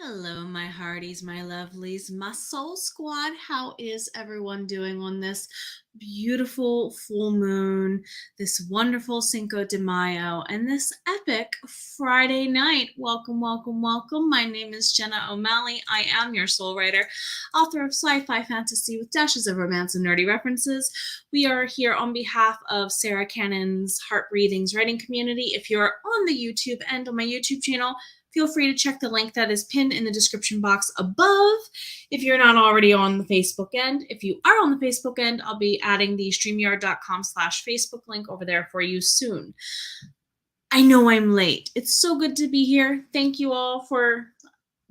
Hello, my hearties, my lovelies, my soul squad. How is everyone doing on this beautiful full moon, this wonderful Cinco de Mayo, and this epic Friday night? Welcome, welcome, welcome. My name is Jenna O'Malley. I am your soul writer, author of sci-fi fantasy with dashes of romance and nerdy references. We are here on behalf of Sarah Cannon's Heart Breathings writing community. If you're on the YouTube and on my YouTube channel, feel free to check the link that is pinned in the description box above. If you're not already on the Facebook end, if you are on the Facebook end, I'll be adding the streamyard.com/Facebook link over there for you soon. I know I'm late. It's so good to be here. Thank you all for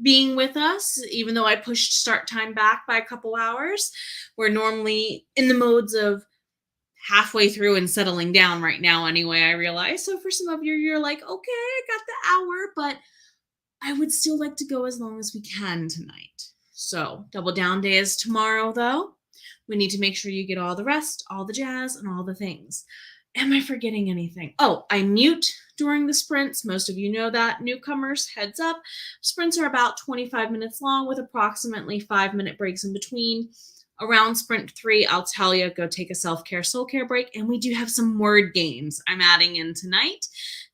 being with us, even though I pushed start time back by a couple hours. We're normally in the modes of halfway through and settling down right now anyway, I realize. So for some of you, you're like, okay, I got the hour, but I would still like to go as long as we can tonight. So double down day is tomorrow, though. We need to make sure you get all the rest, all the jazz, and all the things. Am I forgetting anything? Oh, I mute during the sprints. Most of you know that. Newcomers, heads up. Sprints are about 25 minutes long with approximately 5-minute breaks in between. Around sprint 3, I'll tell you, go take a self-care, soul care break. And we do have some word games I'm adding in tonight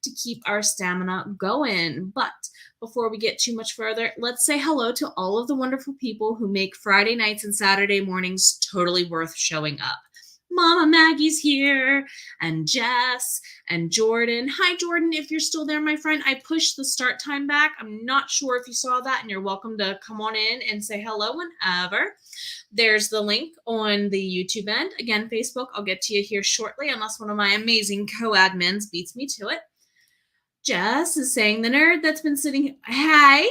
to keep our stamina going. But before we get too much further, let's say hello to all of the wonderful people who make Friday nights and Saturday mornings totally worth showing up. Mama Maggie's here, and Jess, and Jordan. Hi, Jordan, if you're still there, my friend. I pushed the start time back. I'm not sure if you saw that, and you're welcome to come on in and say hello whenever. There's the link on the YouTube end. Again, Facebook, I'll get to you here shortly, unless one of my amazing co-admins beats me to it. Jess is saying the nerd that's been sitting. Hey,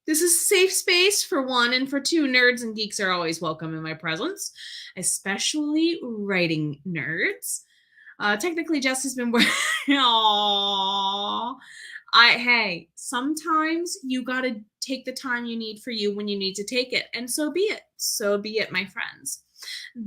this is a safe space for one, and for two, nerds and geeks are always welcome in my presence, especially writing nerds. Technically, Jess has been working. Hey, sometimes you gotta take the time you need for you when you need to take it, and so be it. So be it, my friends.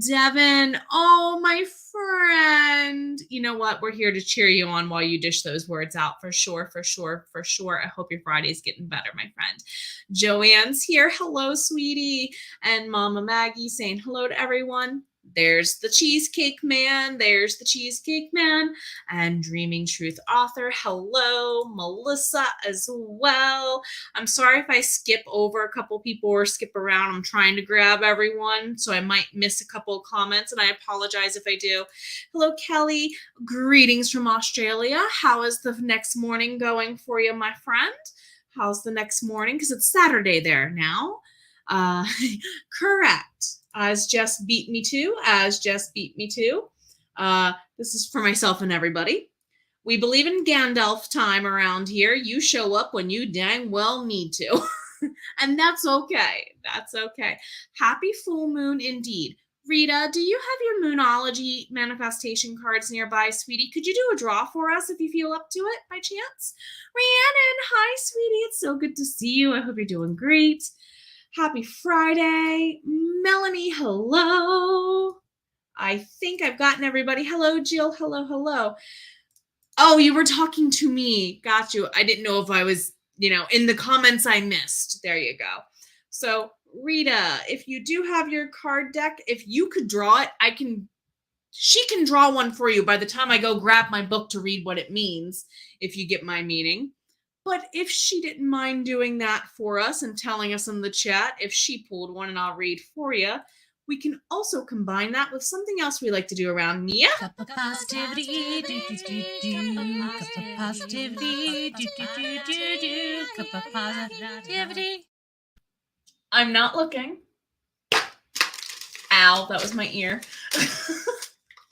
Devin, oh, my friend. You know what? We're here to cheer you on while you dish those words out for sure, for sure, for sure. I hope your Friday's getting better, my friend. Joanne's here. Hello, sweetie. And Mama Maggie saying hello to everyone. There's the Cheesecake Man. There's the Cheesecake Man. And Dreaming Truth author. Hello, Melissa as well. I'm sorry if I skip over a couple people or skip around. I'm trying to grab everyone, so I might miss a couple of comments, and I apologize if I do. Hello, Kelly. Greetings from Australia. How is the next morning going for you, my friend? How's the next morning? Because it's Saturday there now. Correct. As Jess beat me to. This is for myself and everybody. We believe in Gandalf time around here. You show up when you dang well need to. And that's okay. That's okay. Happy full moon indeed. Rita, do you have your Moonology manifestation cards nearby, sweetie? Could you do a draw for us if you feel up to it by chance? Rhiannon, hi, sweetie. It's so good to see you. I hope you're doing great. Happy Friday. Melanie, hello. I think I've gotten everybody. Hello, Jill. Hello, hello. Oh, you were talking to me. Got you. I didn't know if I was, in the comments I missed. There you go. So, Rita, if you do have your card deck, if you could draw it, she can draw one for you by the time I go grab my book to read what it means, if you get my meaning. But if she didn't mind doing that for us and telling us in the chat, if she pulled one and I'll read for you, we can also combine that with something else we like to do around Nia. Cup of positivity, cup of positivity, cup of positivity. I'm not looking. Ow, that was my ear.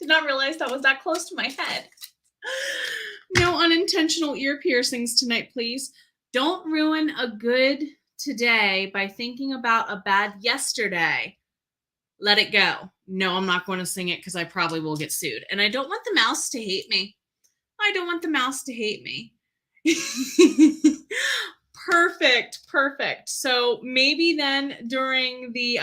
Did not realize that was that close to my head. No unintentional ear piercings tonight, please. Don't ruin a good today by thinking about a bad yesterday. Let it go. No, I'm not going to sing it because I probably will get sued. And I don't want the mouse to hate me. Perfect. So maybe then during the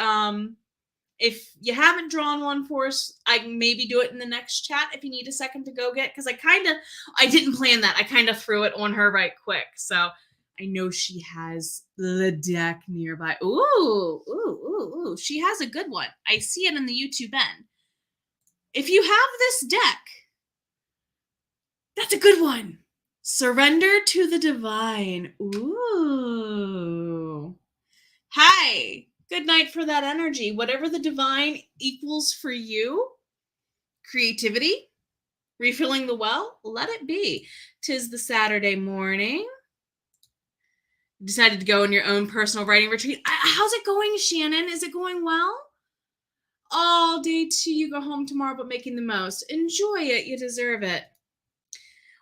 if you haven't drawn one for us, I can maybe do it in the next chat if you need a second to go get, because I didn't plan that. I kind of threw it on her right quick. So I know she has the deck nearby. Ooh, ooh, ooh, ooh. She has a good one. I see it in the YouTube end. If you have this deck, that's a good one. Surrender to the divine. Ooh. Hi. Good night for that energy. Whatever the divine equals for you, creativity, refilling the well, let it be. 'Tis the Saturday morning. Decided to go on your own personal writing retreat. How's it going, Shannon? Is it going well? All day till you go home tomorrow, but making the most. Enjoy it. You deserve it.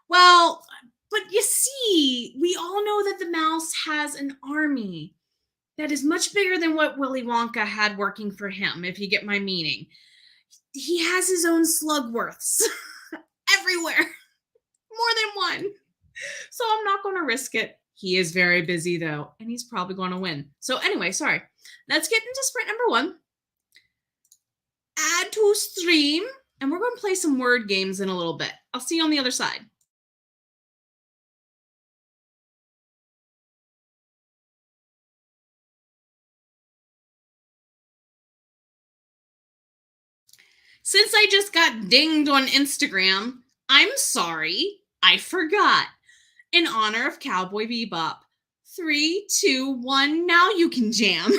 Well, but you see, we all know that the mouse has an army that is much bigger than what Willy Wonka had working for him, if you get my meaning. He has his own Slugworths everywhere, more than one. So I'm not going to risk it. He is very busy though, and he's probably going to win. So anyway, sorry. Let's get into sprint number 1. Add to stream, and we're going to play some word games in a little bit. I'll see you on the other side. Since I just got dinged on Instagram, I'm sorry. I forgot. In honor of Cowboy Bebop. 3, 2, 1, now you can jam.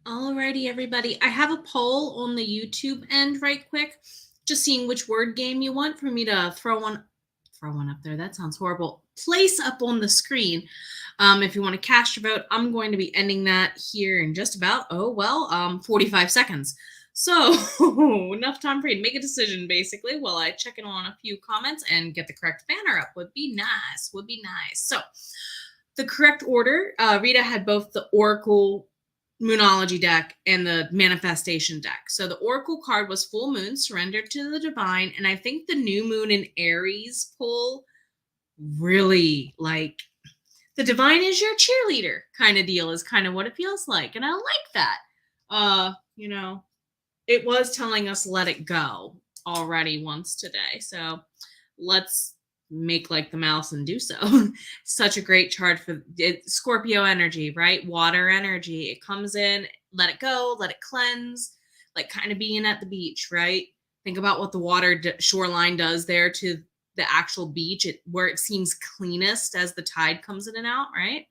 Alrighty, everybody. I have a poll on the YouTube end right quick, just seeing which word game you want for me to throw one up there. That sounds horrible. Place up on the screen. If you want to cast your vote, I'm going to be ending that here in just about 45 seconds. So enough time for you to make a decision, basically, while I check in on a few comments and get the correct banner up. Would be nice. So the correct order, Rita had both the Oracle Moonology deck and the Manifestation deck. So the Oracle card was Full Moon, Surrender to the Divine, and I think the New Moon in Aries pull really, like, the divine is your cheerleader kind of deal is kind of what it feels like, and I like that. It was telling us let it go already once today, so let's make like the mouse and do so. Such a great chart for it. Scorpio energy, right? Water energy. It comes in, let it go, let it cleanse, like kind of being at the beach, right? Think about what the water shoreline does there to the actual beach, where it seems cleanest as the tide comes in and out, right?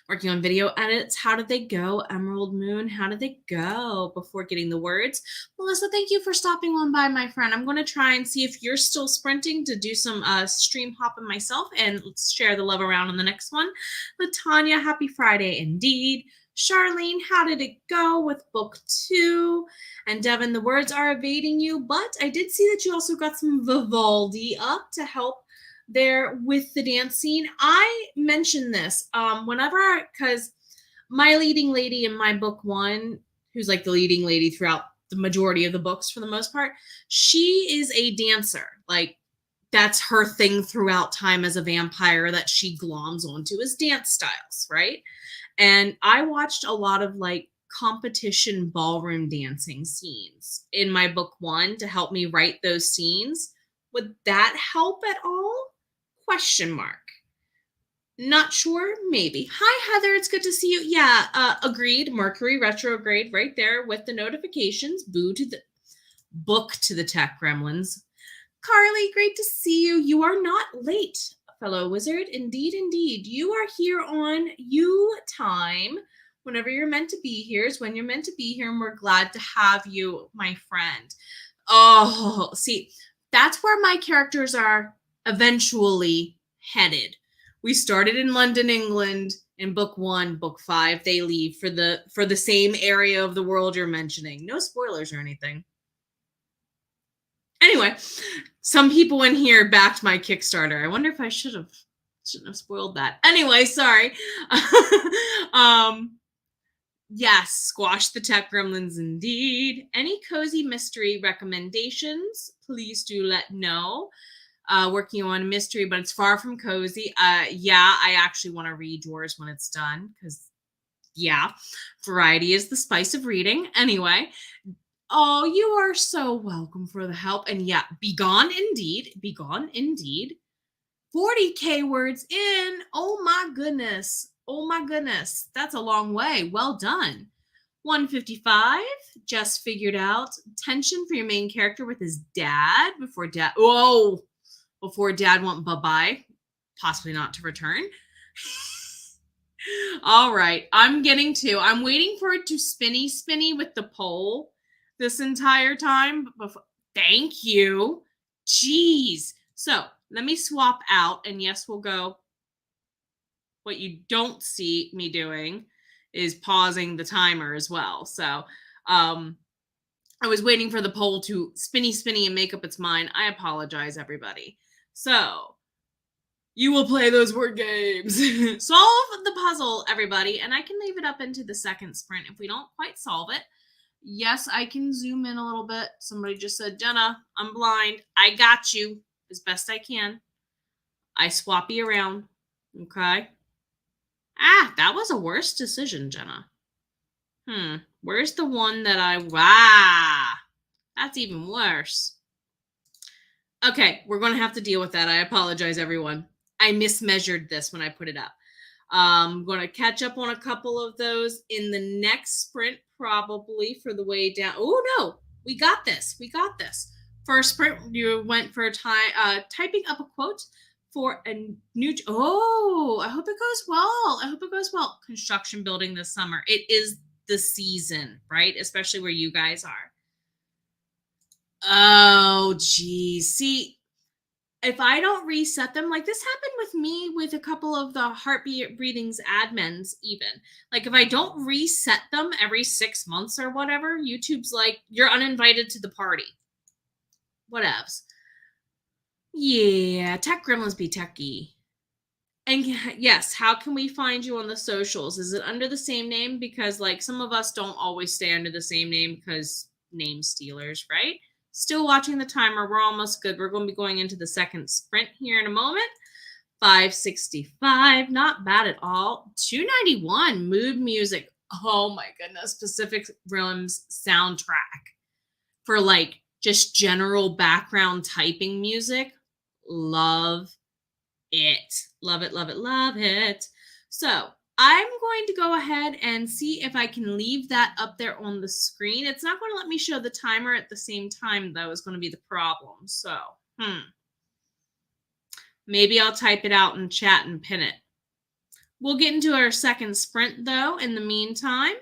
Working on video edits. How did they go? Emerald Moon, how did they go before getting the words? Melissa, thank you for stopping on by, my friend. I'm going to try and see if you're still sprinting to do some stream hopping myself, and let's share the love around on the next one. Latanya, happy Friday indeed. Charlene, how did it go with book 2? And Devin, the words are evading you, but I did see that you also got some Vivaldi up to help there with the dance scene. I mentioned this because my leading lady in my book 1, who's like the leading lady throughout the majority of the books for the most part, she is a dancer. Like, that's her thing throughout time as a vampire that she gloms onto is dance styles, right? And I watched a lot of like competition ballroom dancing scenes in my book 1 to help me write those scenes. Would that help at all? Question mark. Not sure, maybe. Hi, Heather. It's good to see you. Yeah, agreed. Mercury retrograde right there with the notifications. Boo to the book to the tech gremlins. Carly, great to see you. You are not late, fellow wizard. Indeed, indeed. You are here on you time. Whenever you're meant to be here is when you're meant to be here, and we're glad to have you, my friend. Oh, see, that's where my characters are eventually headed. We started in London, England in book 1. Book 5, they leave for the same area of the world you're mentioning. No spoilers or anything. Anyway, some people in here backed my Kickstarter. I wonder if I shouldn't have spoiled that. Anyway, sorry. Yes, squash the tech gremlins indeed. Any cozy mystery recommendations? Please do let know. Working on a mystery, but it's far from cozy. Yeah, I actually want to read yours when it's done, because yeah, variety is the spice of reading. Anyway, oh, you are so welcome for the help. And yeah, be gone indeed. 40K words in. Oh my goodness. That's a long way. Well done. 155, just figured out tension for your main character with his dad before dad went bye-bye, possibly not to return. All right, I'm waiting for it to spinny with the poll this entire time. Thank you. Jeez. So let me swap out, and yes, we'll go. What you don't see me doing is pausing the timer as well. So I was waiting for the poll to spinny and make up its mind. I apologize, everybody. So you will play those word games. Solve the puzzle, everybody. And I can leave it up into the second sprint if we don't quite solve it. Yes, I can zoom in a little bit. Somebody just said, Jenna, I'm blind. I got you as best I can. I swap you around. Okay. That was a worse decision, Jenna. Where's the one that that's even worse. Okay, we're going to have to deal with that. I apologize, everyone. I mismeasured this when I put it up. I'm going to catch up on a couple of those in the next sprint, probably for the way down. Oh, no, we got this. First sprint, you went for typing up a quote for a new. I hope it goes well. Construction building this summer. It is the season, right? Especially where you guys are. Oh, geez. See, if I don't reset them, like this happened with me with a couple of the heartbeat breathings admins, even. Like if I don't reset them every 6 months or whatever, YouTube's like, you're uninvited to the party. Whatevs. Yeah, tech gremlins be techy. And yes, how can we find you on the socials? Is it under the same name? Because like some of us don't always stay under the same name because name stealers, right? Still watching the timer. We're almost good. We're going to be going into the second sprint here in a moment. 565, not bad at all. 291, mood music. Oh my goodness, Pacific Rim's soundtrack for like just general background typing music. Love it. Love it, love it, love it. So I'm going to go ahead and see if I can leave that up there on the screen. It's not going to let me show the timer at the same time, though, is going to be the problem. So, maybe I'll type it out in chat and pin it. We'll get into our second sprint, though, in the meantime.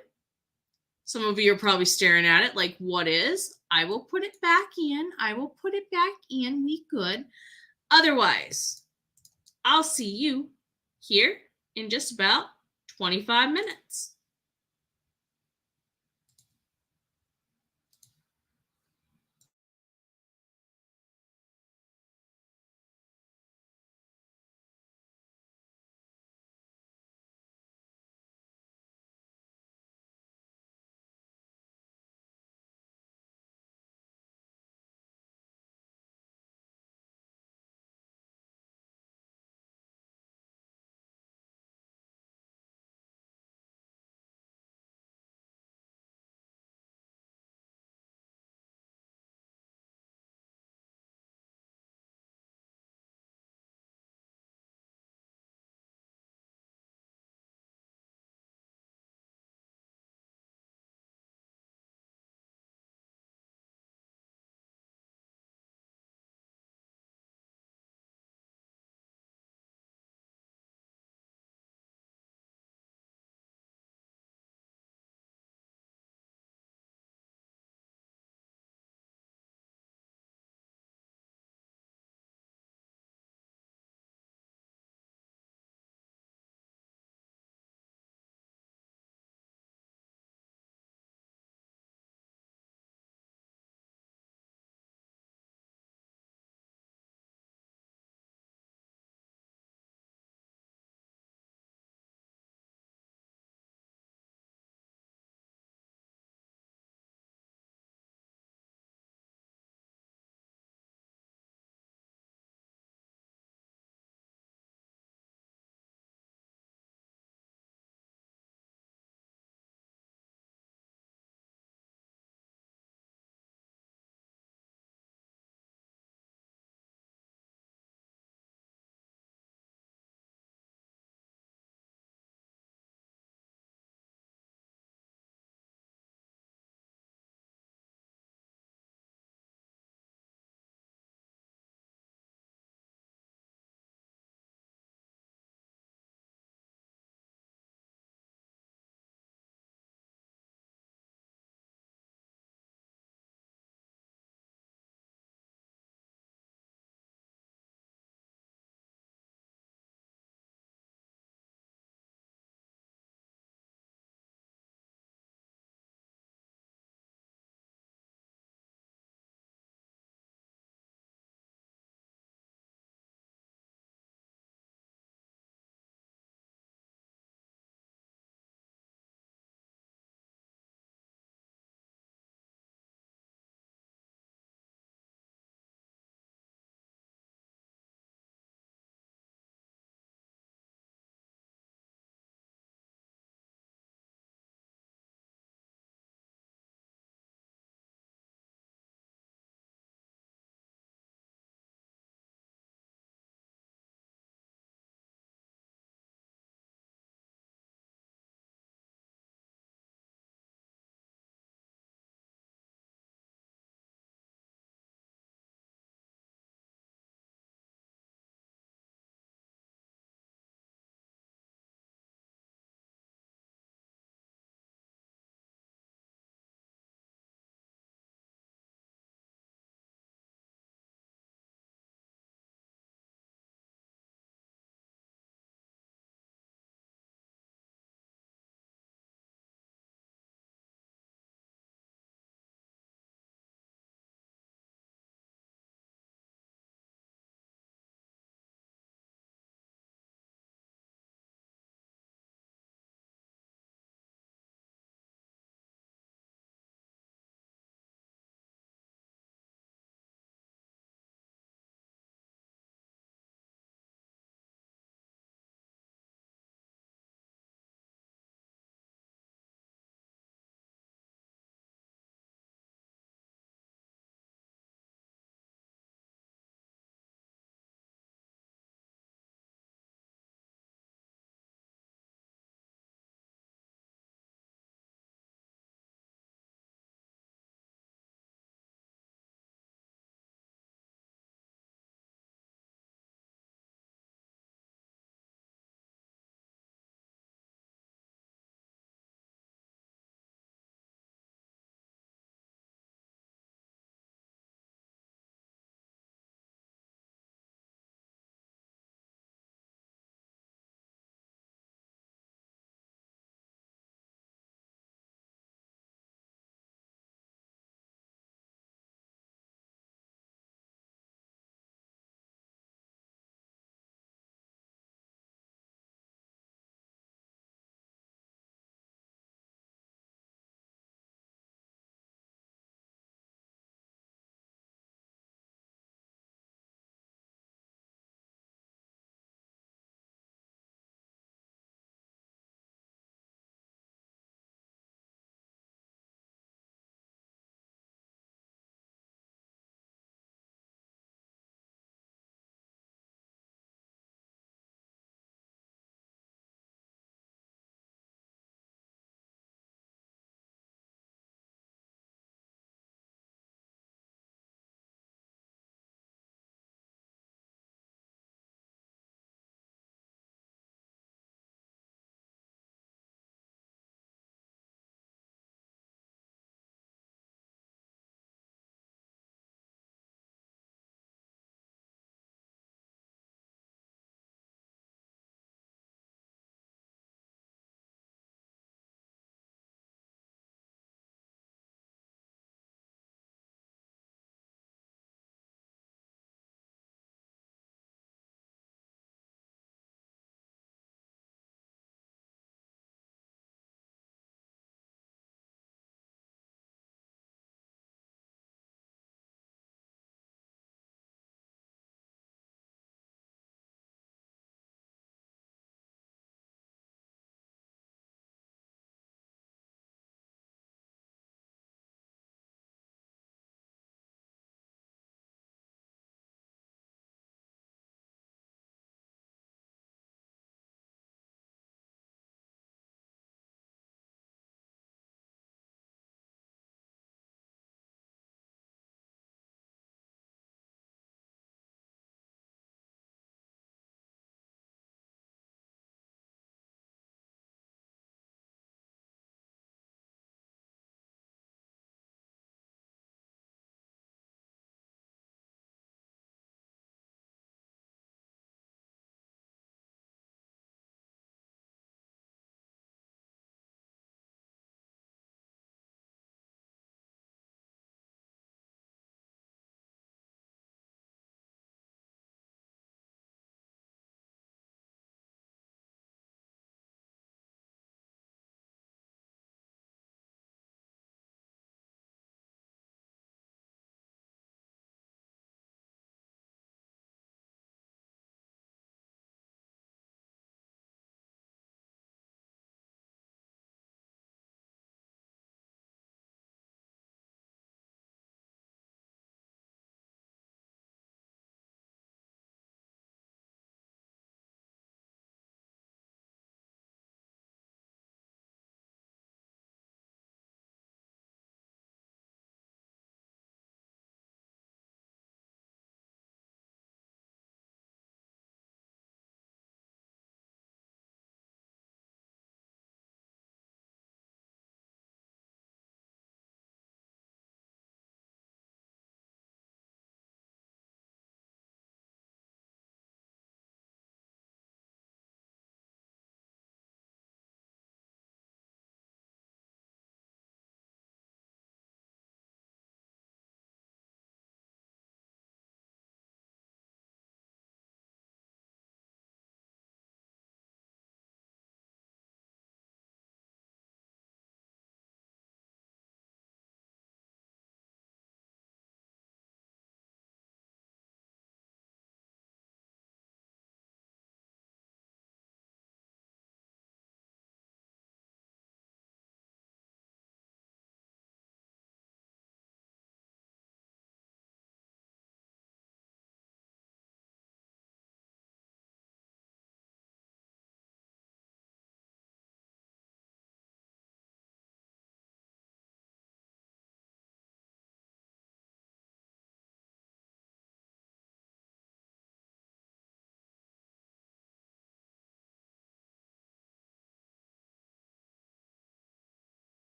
Some of you are probably staring at it like, what is? I will put it back in. I will put it back in. We good. Otherwise, I'll see you here in just about 25 minutes.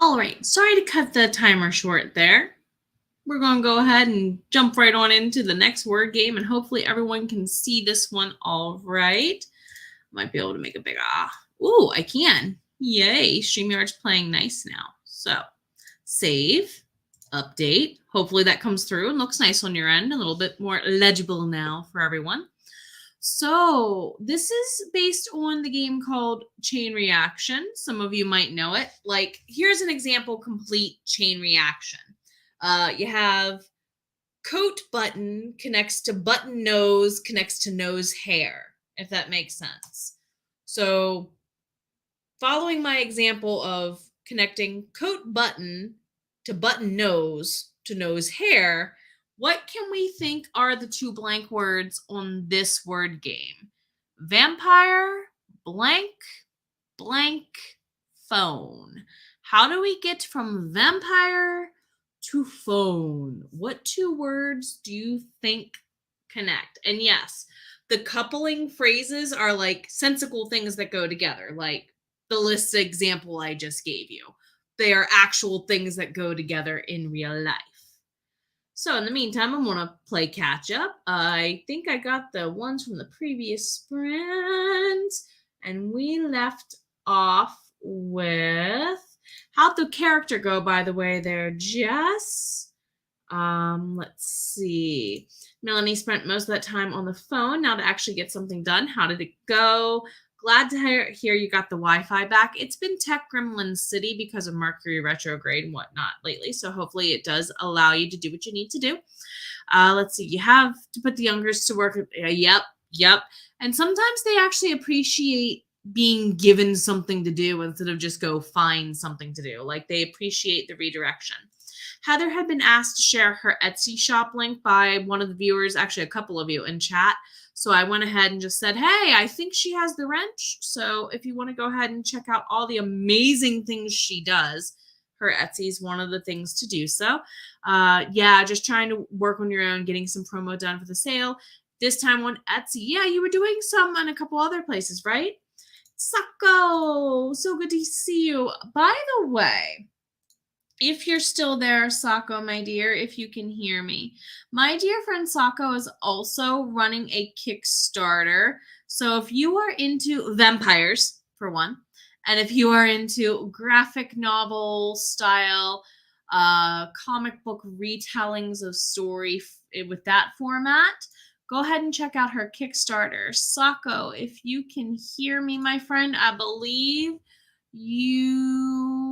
All right, sorry to cut the timer short there. We're going to go ahead and jump right on into the next word game, and hopefully everyone can see this one all right. Might be able to make a big Ooh, I can. Yay, StreamYard's playing nice now. So, save, update. Hopefully that comes through and looks nice on your end, a little bit more legible now for everyone. So, this is based on the game called Chain Reaction. Some of you might know it. Like, here's an example complete chain reaction. You have coat button connects to button nose, connects to nose hair, if that makes sense. So, following my example of connecting coat button to button nose to nose hair, what can we think are the two blank words on this word game? Vampire, blank, blank, phone. How do we get from vampire to phone? What two words do you think connect? And yes, the coupling phrases are like sensical things that go together, like the list example I just gave you. They are actual things that go together in real life. So in the meantime, I'm going to play catch up. I think I got the ones from the previous sprint, and we left off with how'd the character go, by the way, there, Jess? Let's see. Melanie spent most of that time on the phone. Now to actually get something done, how did it go? Glad to hear you got the Wi-Fi back. It's been Tech Gremlin City because of Mercury retrograde and whatnot lately, so hopefully it does allow you to do what you need to do. Let's see. You have to put the youngers to work. Yep. And sometimes they actually appreciate being given something to do instead of just go find something to do. Like they appreciate the redirection. Heather had been asked to share her Etsy shop link by one of the viewers, actually a couple of you in chat. So I went ahead and just said, hey, I think she has the wrench. So if you want to go ahead and check out all the amazing things she does, her Etsy is one of the things to do so. Just trying to work on your own, getting some promo done for the sale. This time on Etsy. Yeah, you were doing some on a couple other places, right? Sako, so good to see you. By the way, if you're still there, Sako, my dear, if you can hear me, my dear friend Sako is also running a Kickstarter. So if you are into vampires, for one, and if you are into graphic novel style, comic book retellings of story with that format, go ahead and check out her Kickstarter. Sako, if you can hear me, my friend, I believe you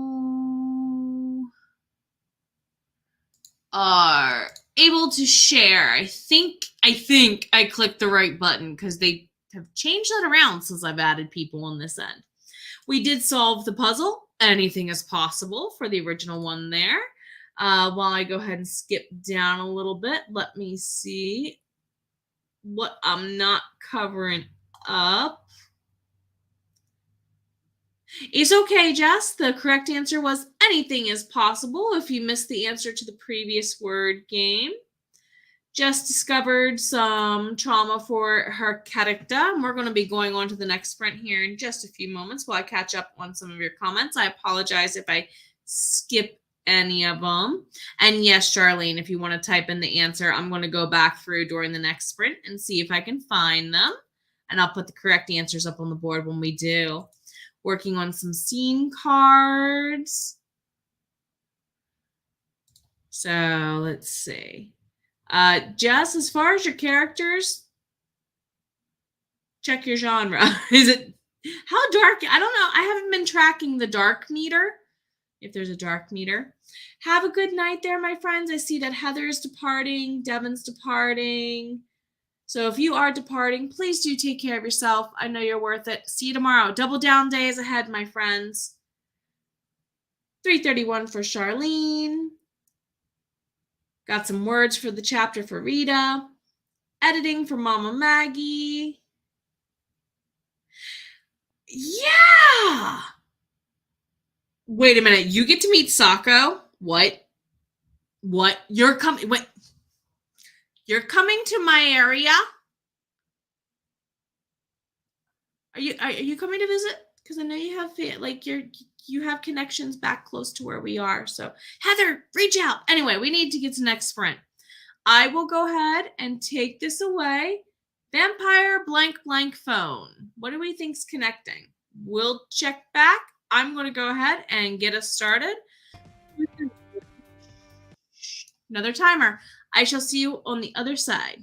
are able to share. I think I clicked the right button because they have changed that around since I've added people on this end. We did solve the puzzle. Anything is possible for the original one there. While I go ahead and skip down a little bit, let me see what I'm not covering up. It's okay, Jess. The correct answer was anything is possible if you missed the answer to the previous word game. Jess discovered some trauma for her character. We're going to be going on to the next sprint here in just a few moments while I catch up on some of your comments. I apologize if I skip any of them. And yes, Charlene, if you want to type in the answer, I'm going to go back through during the next sprint and see if I can find them. And I'll put the correct answers up on the board when we do. Working on some cards. So let's see. Jess, as far as your characters, check your genre. Is it how dark? I don't know. I haven't been tracking the dark meter. If there's a dark meter. Have a good night there, my friends. I see that Heather's departing, Devin's departing. So if you are departing, please do take care of yourself. I know you're worth it. See you tomorrow. Double down days ahead, my friends. 331 for Charlene. Got some words for the chapter for Rita. Editing for Mama Maggie. Yeah! Wait a minute. You get to meet Sako? What? You're coming? Wait. You're coming to my area? Are you coming to visit? Because I know you have you have connections back close to where we are. So Heather, reach out. Anyway, we need to get to next sprint. I will go ahead and take this away. Vampire blank blank phone. What do we think's connecting? We'll check back. I'm going to go ahead and get us started. Another timer. I shall see you on the other side.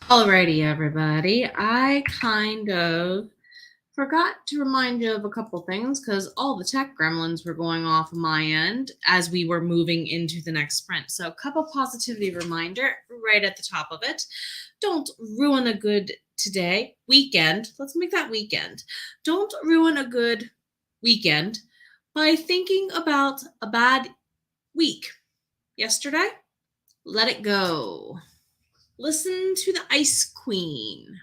Alrighty, everybody. I kind of forgot to remind you of a couple things because all the tech gremlins were going off on my end as we were moving into the next sprint. So, cup of positivity reminder right at the top of it. Don't ruin a good weekend. Let's make that weekend. Don't ruin a good weekend by thinking about a bad week. Yesterday, let it go. Listen to the Ice Queen,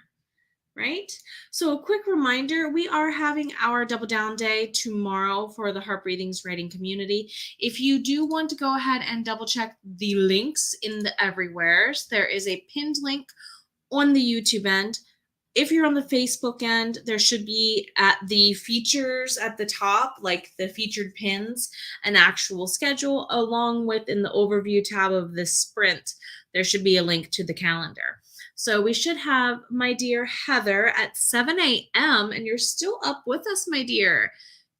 right? So, a quick reminder, we are having our Double Down Day tomorrow for the Heart Breathings writing community. If you do want to go ahead and double check the links in the everywheres, there is a pinned link on the YouTube end. If you're on the Facebook end, there should be at the features at the top, like the featured pins, an actual schedule, along with in the overview tab of this sprint, there should be a link to the calendar. So we should have my dear Heather at 7 a.m. and you're still up with us, my dear.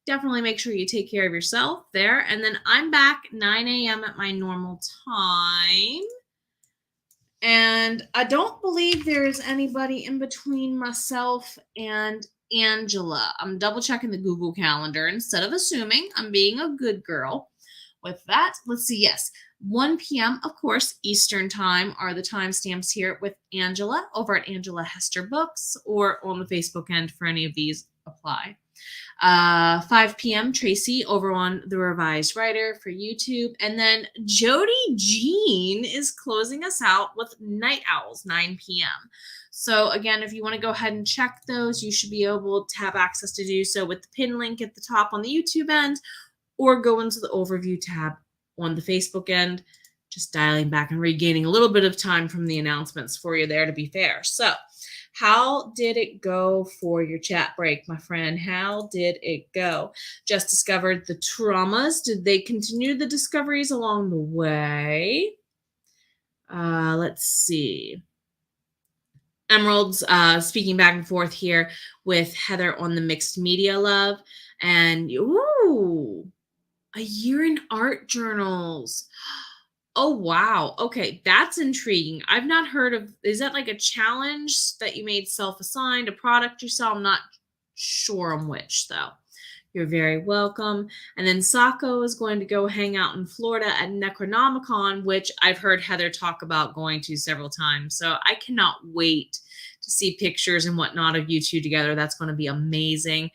Definitely make sure you take care of yourself there. And then I'm back 9 a.m. at my normal time. And I don't believe there is anybody in between myself and Angela. I'm double checking the Google Calendar instead of assuming. I'm being a good girl. With that, let's see. Yes, 1 p.m., of course, Eastern Time are the timestamps here with Angela over at Angela Hester Books, or on the Facebook end for any of these apply. 5 p.m. Tracy over on The Revised Writer for YouTube. And then Jody Jean is closing us out with Night Owls, 9 p.m. So again, if you want to go ahead and check those, you should be able to have access to do so with the pin link at the top on the YouTube end, or go into the overview tab on the Facebook end, just dialing back and regaining a little bit of time from the announcements for you there, to be fair. So how did it go for your chat break, my friend? How did it go? Just discovered the traumas. Did they continue the discoveries along the way? Let's see. Emerald's speaking back and forth here with Heather on the mixed media love. And, ooh, a year in art journals. Oh, wow. Okay, that's intriguing. I've not heard of, is that like a challenge that you made self-assigned, a product you sell? I'm not sure on which, though. You're very welcome. And then Sako is going to go hang out in Florida at Necronomicon, which I've heard Heather talk about going to several times. So I cannot wait to see pictures and whatnot of you two together. That's going to be amazing.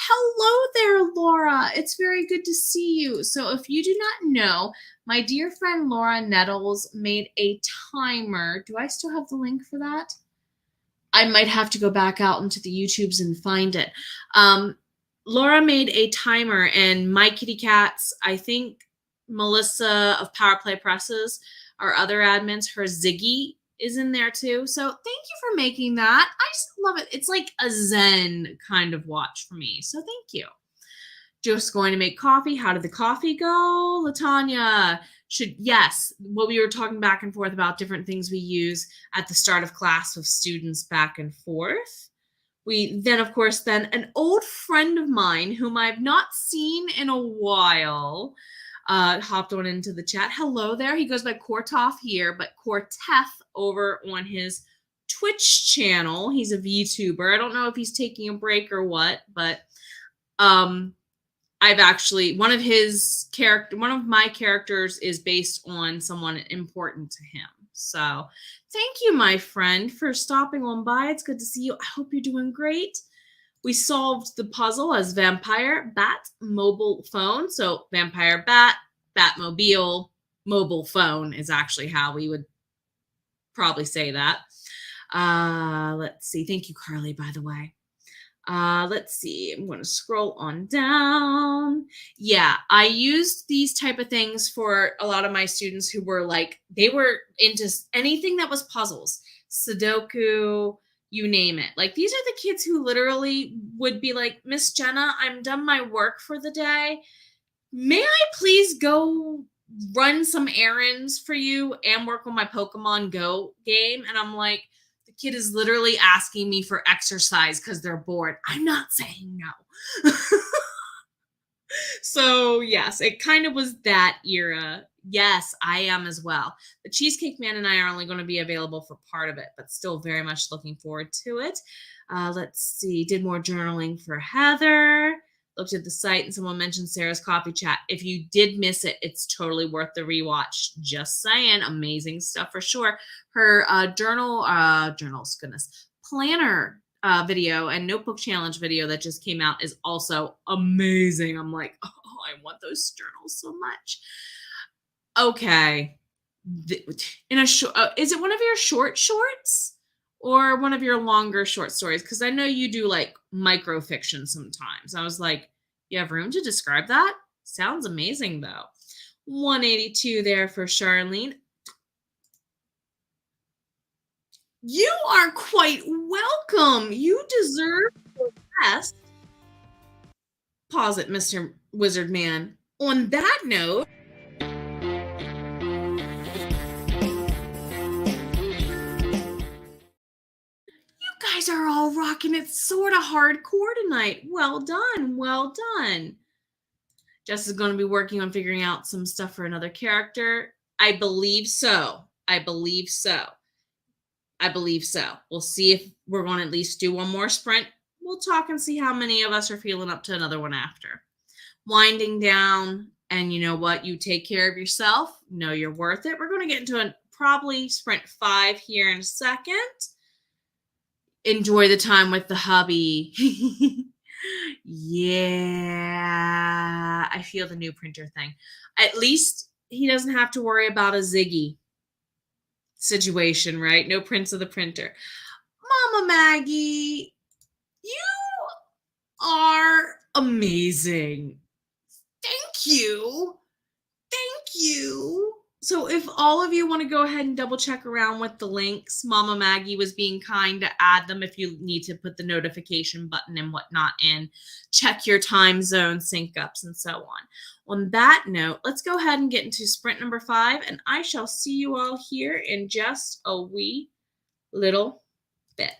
Hello there, Laura. It's very good to see you. So if you do not know, my dear friend Laura Nettles made a timer. Do I still have the link for that? I might have to go back out into the YouTubes and find it. Laura made a timer, and My Kitty Cats, I think Melissa of Power Play Presses, our other admins, her Ziggy is in there too. So thank you for making that. I just love it. It's like a Zen kind of watch for me. So thank you. Just going to make coffee. How did the coffee go, Latanya? Yes, what we were talking back and forth about different things we use at the start of class with students back and forth. We then, of course, an old friend of mine whom I've not seen in a while hopped on into the chat. Hello there. He goes by Kortoff here, but Korteth over on his Twitch channel. He's a VTuber. I don't know if he's taking a break or what, but I've actually, one of my characters is based on someone important to him. So thank you, my friend, for stopping on by. It's good to see you. I hope you're doing great. We solved the puzzle as Vampire Bat Mobile Phone. So Vampire Bat, Batmobile, mobile phone is actually how we would probably say that. Let's see. Thank you, Carly, by the way. Let's see. I'm going to scroll on down. Yeah, I used these type of things for a lot of my students who were like, they were into anything that was puzzles, Sudoku, you name it. Like, these are the kids who literally would be like, Miss Jenna, I'm done my work for the day. May I please go run some errands for you and work on my Pokemon Go game? And I'm like, the kid is literally asking me for exercise because they're bored. I'm not saying no. So yes, it kind of was that era Yes, I am as well. The Cheesecake Man and I are only going to be available for part of it, but still very much looking forward to it. Let's see. Did more journaling for Heather. Looked at the site and someone mentioned Sarah's coffee chat. If you did miss it, it's totally worth the rewatch. Just saying. Amazing stuff for sure. Her journals, goodness, planner video and notebook challenge video that just came out is also amazing. I'm like, oh, I want those journals so much. Okay. In a short, is it one of your short shorts or one of your longer short stories? Because I know you do like micro fiction sometimes. I was like, you have room to describe that? Sounds amazing though. 182 there for Charlene. You are quite welcome. You deserve the best. Pause it, Mr. Wizard Man. On that note, you guys are all rocking it sort of hardcore tonight. Well done. Well done. Jess is going to be working on figuring out some stuff for another character. I believe so. I believe so. I believe so. We'll see if we're going to at least do one more sprint. We'll talk and see how many of us are feeling up to another one after. Winding down, and you know what? You take care of yourself. Know you're worth it. We're going to get into a probably sprint 5 here in a second. Enjoy the time with the hubby. Yeah, I feel the new printer thing. At least he doesn't have to worry about a Ziggy situation, right? No prints of the printer. Mama Maggie, you are amazing. Thank you. Thank you. So if all of you want to go ahead and double check around with the links, Mama Maggie was being kind to add them if you need to put the notification button and whatnot in. Check your time zone sync ups and so on. On that note, let's go ahead and get into sprint number 5, and I shall see you all here in just a wee little bit.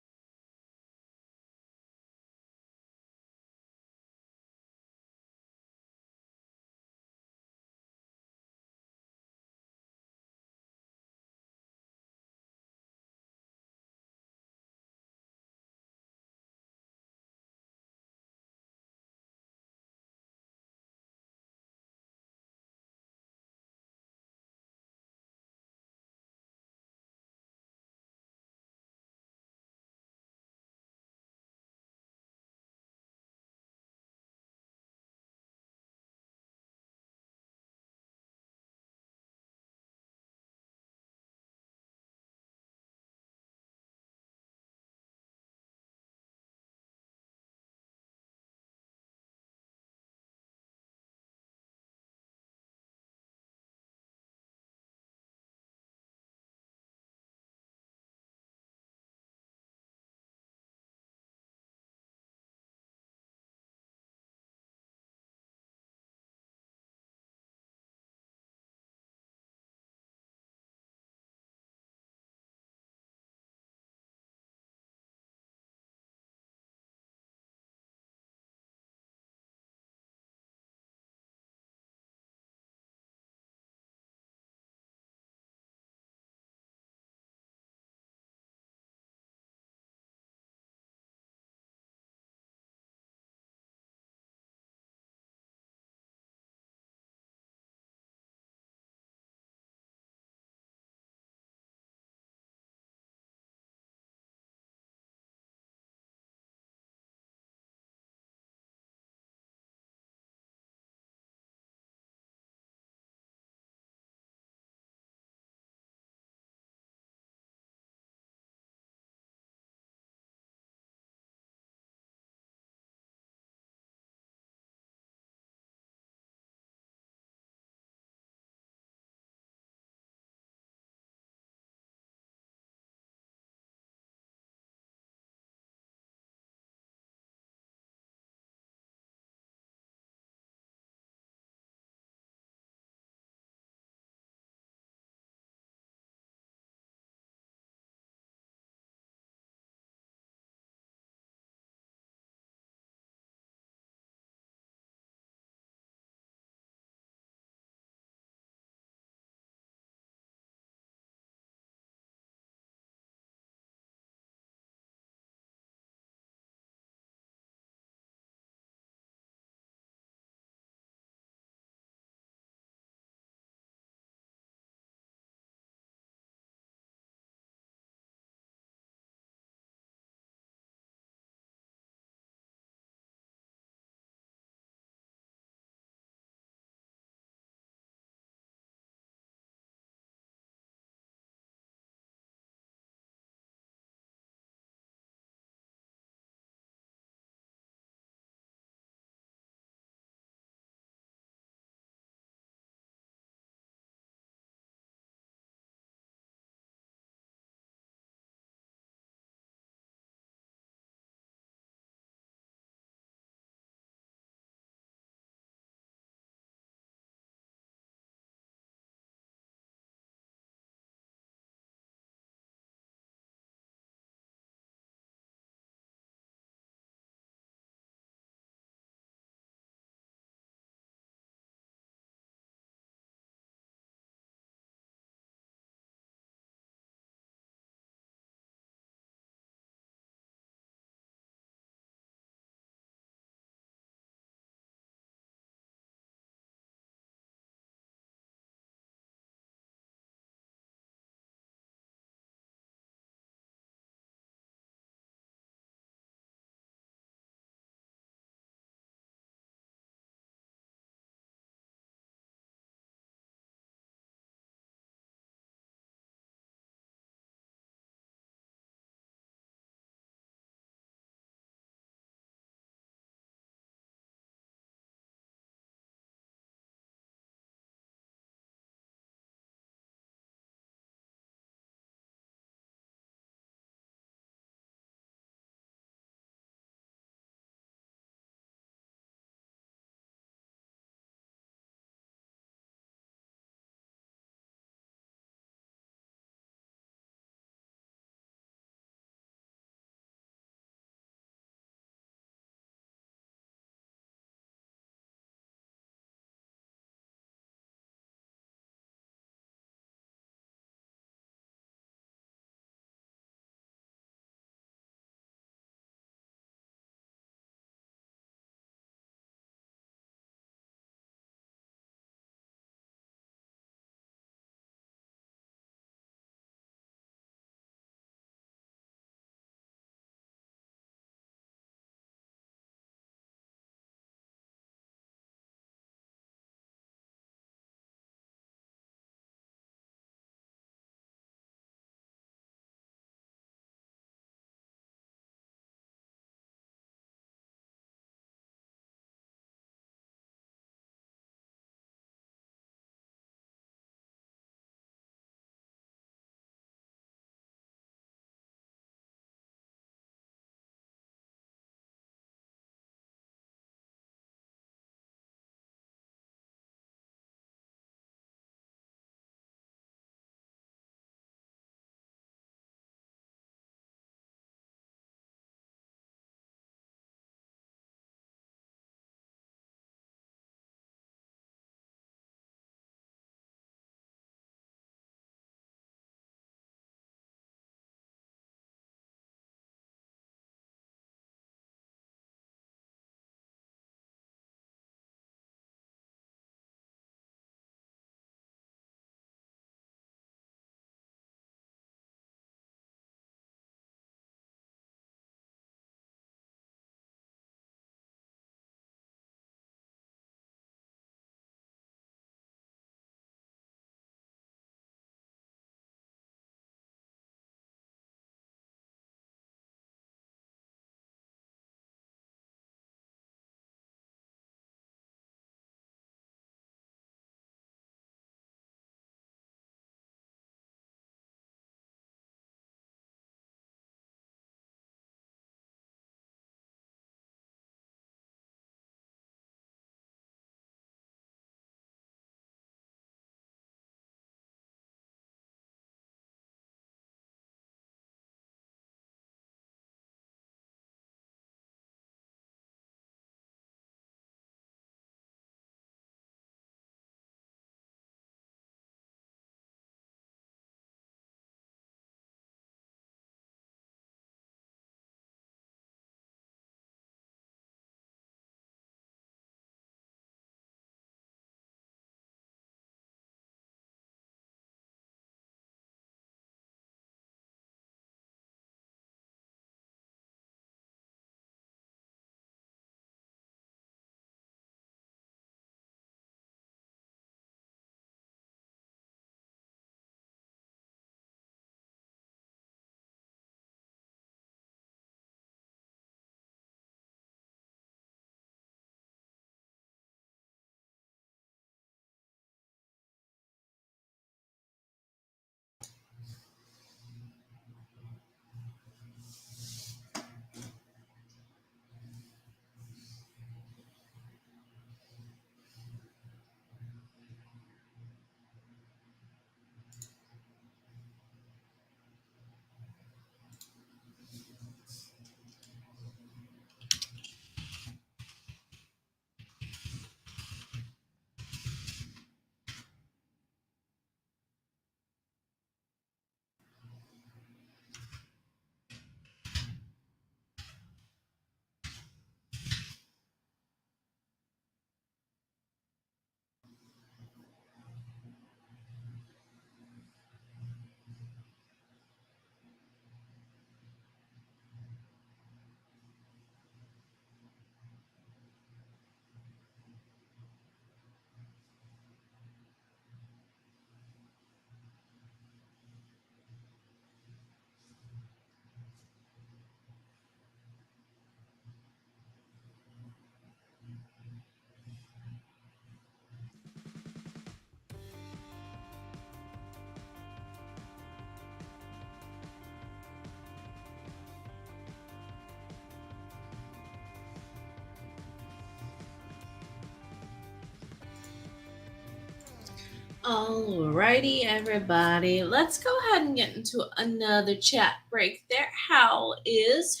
Alrighty, everybody. Let's go ahead and get into another chat break there. How is?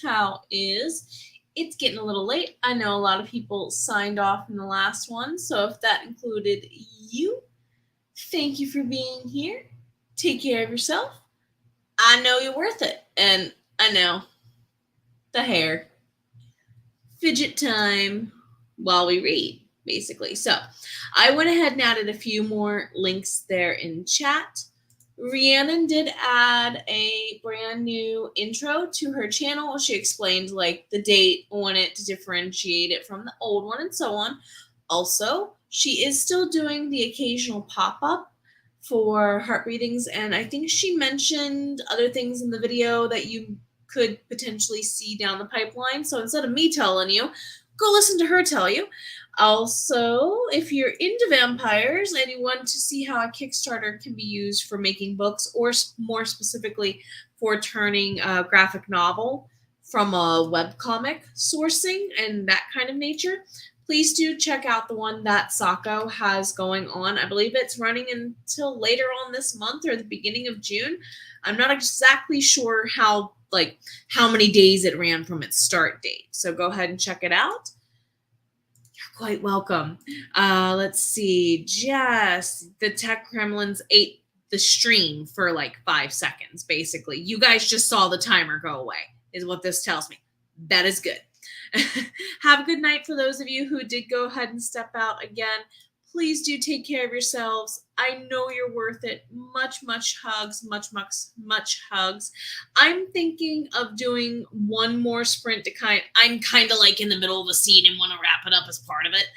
It's getting a little late. I know a lot of people signed off in the last one, so if that included you, thank you for being here. Take care of yourself. I know you're worth it. And I know the hair. Fidget time while we read, basically. So I went ahead and added a few more links there in chat. Rhiannon did add a brand new intro to her channel. She explained like the date on it to differentiate it from the old one and so on. Also, she is still doing the occasional pop-up for heart readings, and I think she mentioned other things in the video that you could potentially see down the pipeline. So instead of me telling you, go listen to her tell you. Also, if you're into vampires and you want to see how a Kickstarter can be used for making books, or more specifically for turning a graphic novel from a webcomic sourcing and that kind of nature, please do check out the one that Sako has going on. I believe it's running until later on this month or the beginning of June. I'm not exactly sure how many days it ran from its start date. So go ahead and check it out. You're quite welcome. Let's see. Jess, the Tech Kremlins ate the stream for like 5 seconds, basically. You guys just saw the timer go away, is what this tells me. That is good. Have a good night for those of you who did go ahead and step out again. Please do take care of yourselves. I know you're worth it. Much hugs, much hugs. I'm thinking of doing one more sprint to I'm kind of like in the middle of a scene and want to wrap it up as part of it.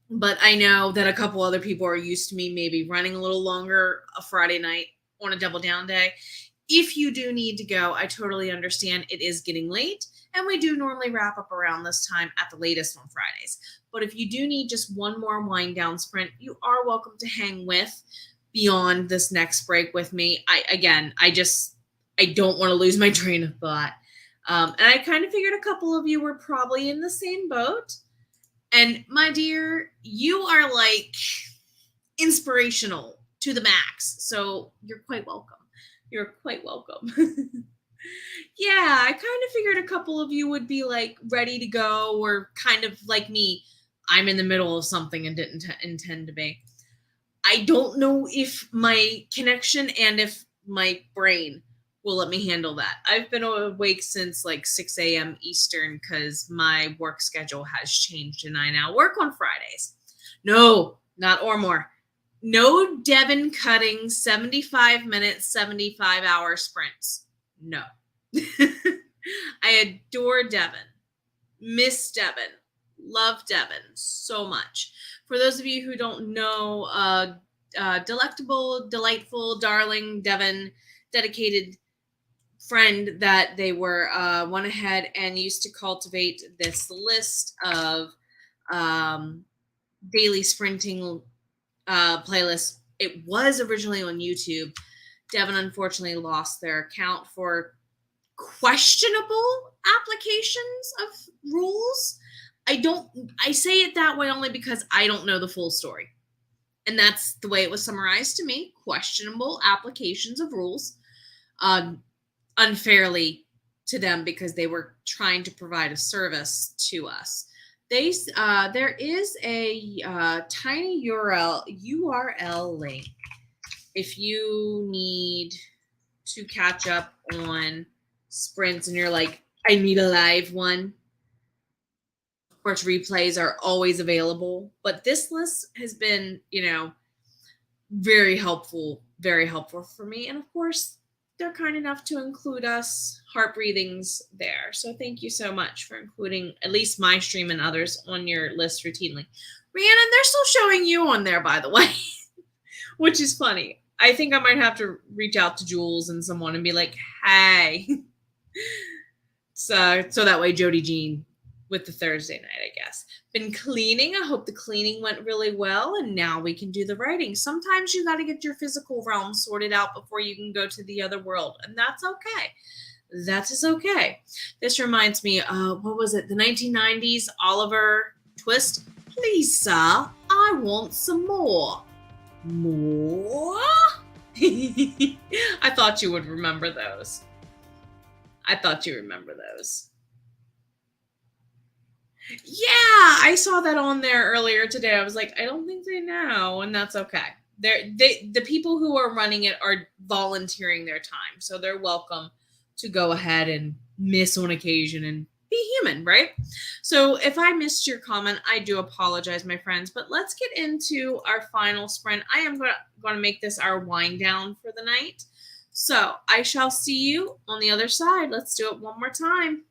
But I know that a couple other people are used to me maybe running a little longer a Friday night on a double down day. If you do need to go, I totally understand. It is getting late, and we do normally wrap up around this time at the latest on Fridays. But if you do need just one more wind down sprint, you are welcome to hang with beyond this next break with me. I don't want to lose my train of thought. And I kind of figured a couple of you were probably in the same boat. And my dear, you are like inspirational to the max. So you're quite welcome. You're quite welcome. Yeah, I kind of figured a couple of you would be like ready to go, or kind of like me. I'm in the middle of something and didn't intend to be. I don't know if my connection and if my brain will let me handle that. I've been awake since like 6 a.m. Eastern because my work schedule has changed and I now work on Fridays. No, not or more. No Devin cutting 75-minute, 75-hour sprints. No. I adore Devin. Miss Devin. Love Devin so much. For those of you who don't know, delectable, delightful, darling Devin, dedicated friend that they were, went ahead and used to cultivate this list of daily sprinting playlist. It was originally on YouTube. Devin unfortunately lost their account for questionable applications of rules. I say it that way only because I don't know the full story. And that's the way it was summarized to me. Questionable applications of rules, unfairly to them because they were trying to provide a service to us. There is a tiny URL link if you need to catch up on sprints and you're like, I need a live one. Of course, replays are always available, but this list has been, very helpful for me. And of course, they're kind enough to include us heart breathings there. So thank you so much for including at least my stream and others on your list routinely. Rhiannon, they're still showing you on there, by the way, which is funny. I think I might have to reach out to Jules and someone and be like, hey. So that way Jody Jean with the Thursday night, I guess. Been cleaning. I hope the cleaning went really well, and now we can do the writing. Sometimes you got to get your physical realm sorted out before you can go to the other world, and that's okay. That is okay. This reminds me, what was it? The 1990s Oliver Twist. Please, sir, I want some more. More? I thought you would remember those. I thought you remember those. Yeah, I saw that on there earlier today. I was like, I don't think they know, and that's okay. The people who are running it are volunteering their time, so they're welcome to go ahead and miss on occasion and be human, right? So if I missed your comment, I do apologize, my friends. But let's get into our final sprint. I am going to make this our wind down for the night. So I shall see you on the other side. Let's do it one more time.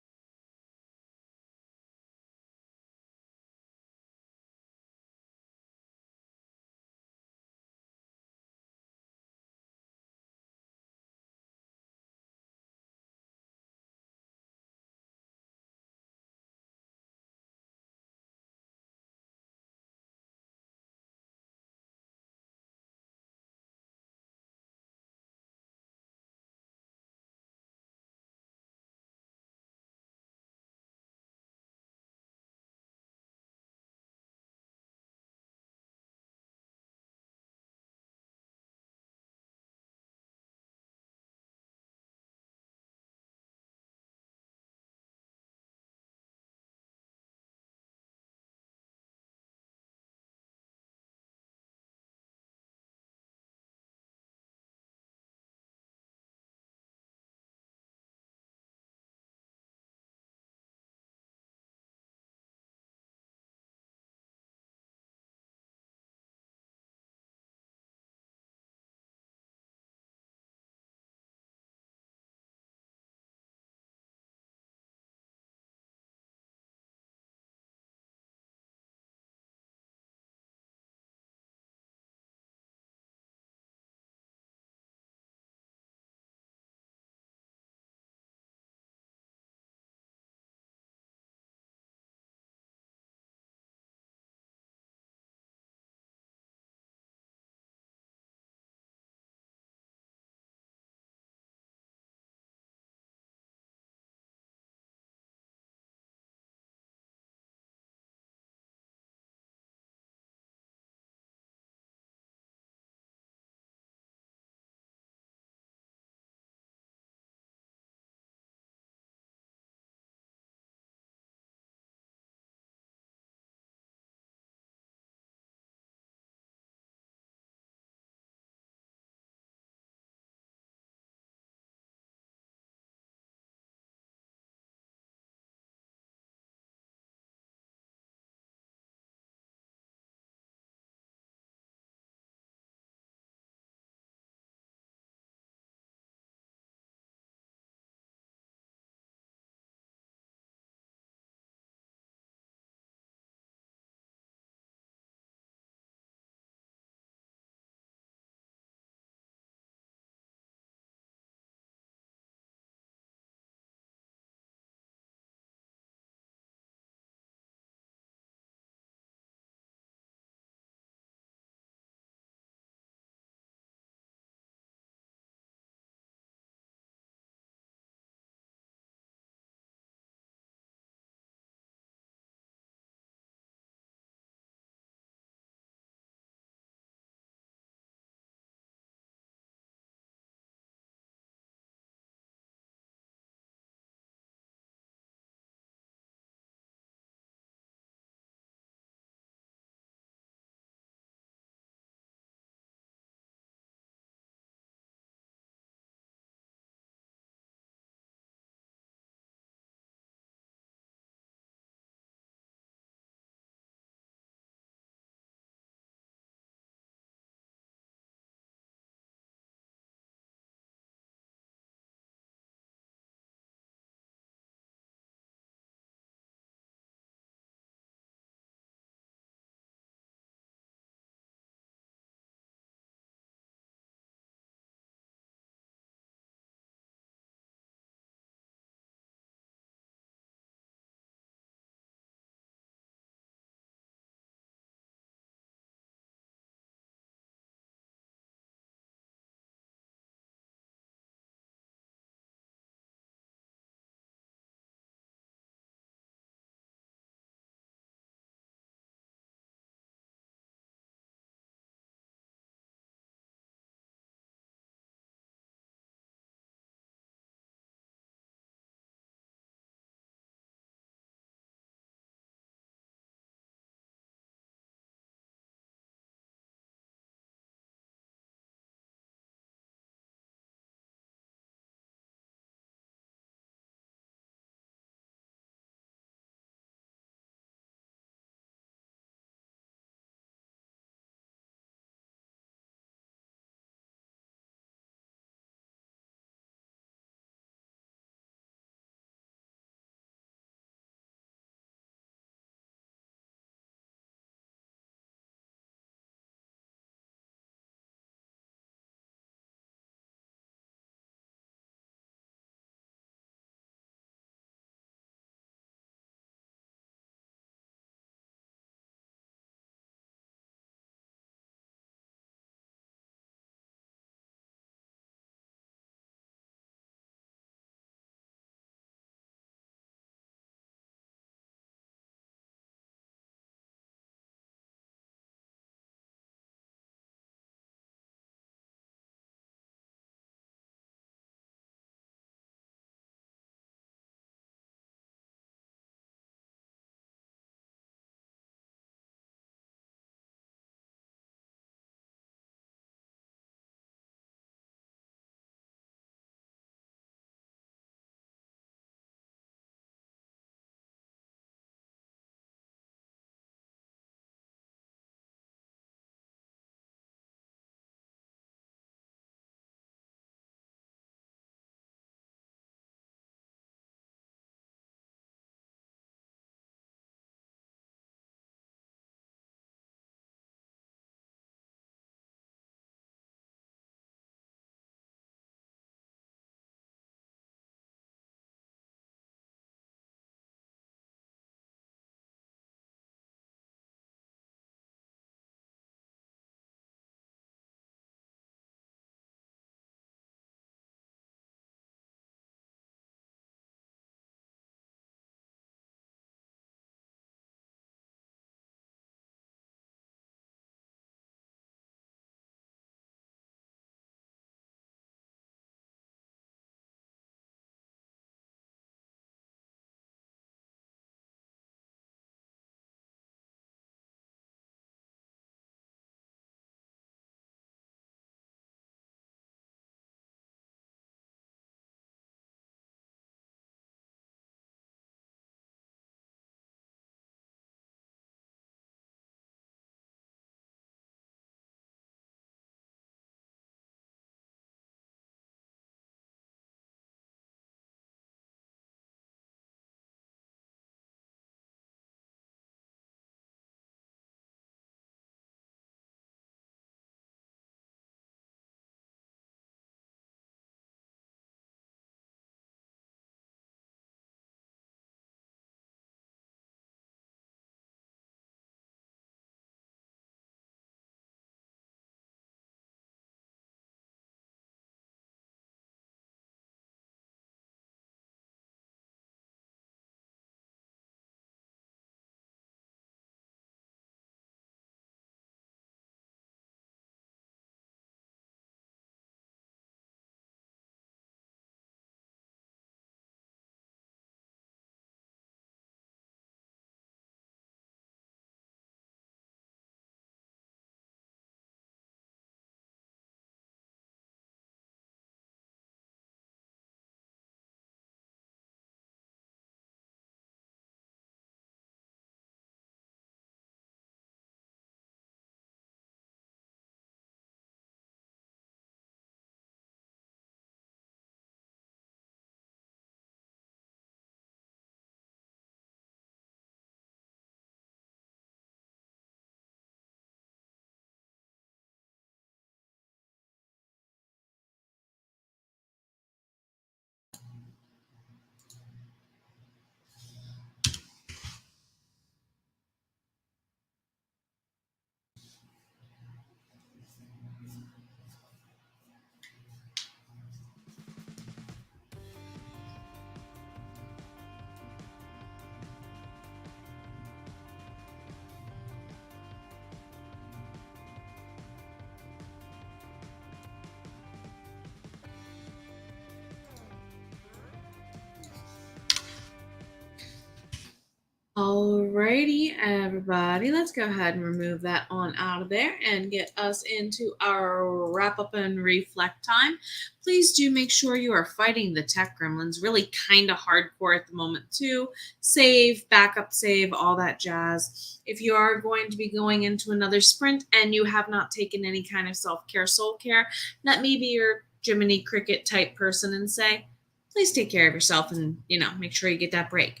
Alrighty, everybody, let's go ahead and remove that on out of there and get us into our wrap up and reflect time. Please do make sure you are fighting the tech gremlins, really kind of hardcore at the moment too. Save, backup save, all that jazz. If you are going to be going into another sprint and you have not taken any kind of self-care, soul care, let me be your Jiminy Cricket type person and say, please take care of yourself and, make sure you get that break.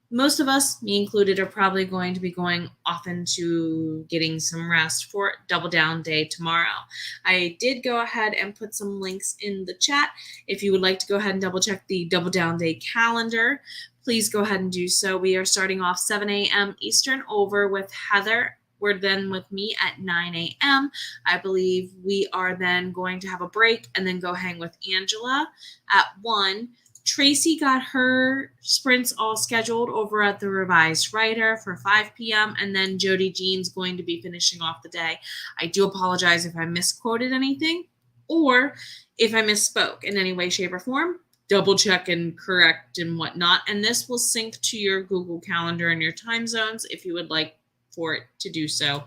Most of us, me included, are probably going to be going off into getting some rest for Double Down Day tomorrow. I did go ahead and put some links in the chat. If you would like to go ahead and double check the Double Down Day calendar, please go ahead and do so. We are starting off 7 a.m. Eastern over with Heather. We're then with me at 9 a.m. I believe we are then going to have a break and then go hang with Angela at 1. Tracy got her sprints all scheduled over at the Revised Writer for 5 p.m. And then Jody Jean's going to be finishing off the day. I do apologize if I misquoted anything or if I misspoke in any way, shape, or form. Double check and correct and whatnot. And this will sync to your Google Calendar and your time zones if you would like for it to do so.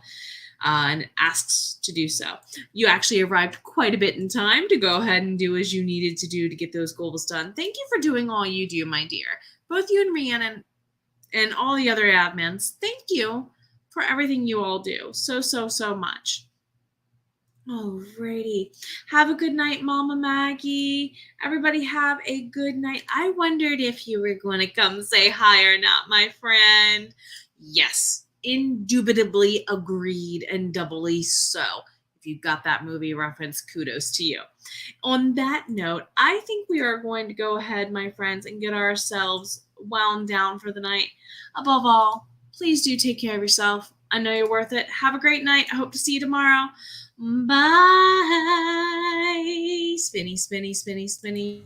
And asks to do so. You actually arrived quite a bit in time to go ahead and do as you needed to do to get those goals done. Thank you for doing all you do, my dear. Both you and Rhiannon and all the other admins, thank you for everything you all do. So much. Alrighty. Have a good night, Mama Maggie. Everybody have a good night. I wondered if you were going to come say hi or not, my friend. Yes. Indubitably agreed and doubly so. If you got that movie reference, kudos to you. On that note, I think we are going to go ahead, my friends, and get ourselves wound down for the night. Above all, please do take care of yourself. I know you're worth it. Have a great night. I hope to see you tomorrow. Bye. Spinny, spinny, spinny, spinny.